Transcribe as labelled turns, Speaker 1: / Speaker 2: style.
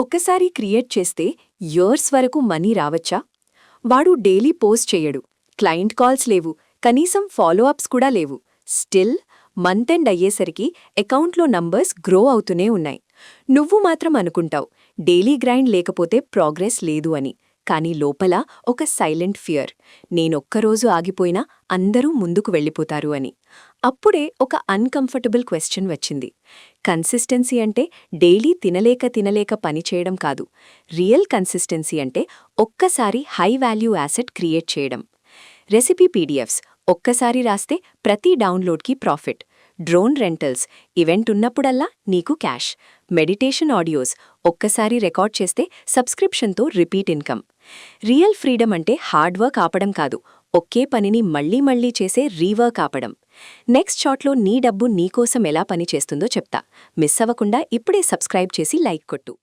Speaker 1: ఒక్కసారి క్రియేట్ చేస్తే ఇయర్స్ వరకు మనీ రావచ్చా? వాడు డైలీ పోస్ట్ చేయడు, క్లయింట్ కాల్స్ లేవు, కనీసం ఫాలో అప్స్ కూడా లేవు. స్టిల్ మంత్ ఎండ్ అయ్యేసరికి అకౌంట్లో నంబర్స్ గ్రో అవుతూనే ఉన్నాయి. నువ్వు మాత్రం అనుకుంటావు డైలీ గ్రైండ్ లేకపోతే ప్రోగ్రెస్ లేదు అని. కానీ లోపల ఒక సైలెంట్ ఫియర్, నేనొక్కరోజు ఆగిపోయినా అందరూ ముందుకు వెళ్ళిపోతారు అని. అప్పుడే ఒక అన్కంఫర్టబుల్ క్వశ్చన్ వచ్చింది. కన్సిస్టెన్సీ అంటే డైలీ తినలేక పనిచేయడం కాదు. రియల్ కన్సిస్టెన్సీ అంటే ఒక్కసారి హై వాల్యూ యాసెట్ క్రియేట్ చేయడం. రెసిపీ పీడిఎఫ్స్ ఒక్కసారి రాస్తే ప్రతి డౌన్లోడ్కి ప్రాఫిట్. డ్రోన్ రెంటల్స్ ఈవెంట్ ఉన్నప్పుడల్లా నీకు క్యాష్. మెడిటేషన్ ఆడియోస్ ఒక్కసారి రికార్డ్ చేస్తే సబ్స్క్రిప్షన్తో రిపీట్ ఇన్కమ్. రియల్ ఫ్రీడమ్ అంటే హార్డ్ వర్క్ ఆపడం కాదు, ఒకే పనిని మళ్లీ చేసే రీవర్క్ ఆపడం. నెక్స్ట్ షాట్లో నీ డబ్బు నీకోసం ఎలా పనిచేస్తుందో చెప్తా. మిస్ అవ్వకుండా ఇప్పుడే సబ్స్క్రైబ్ చేసి లైక్ కొట్టు.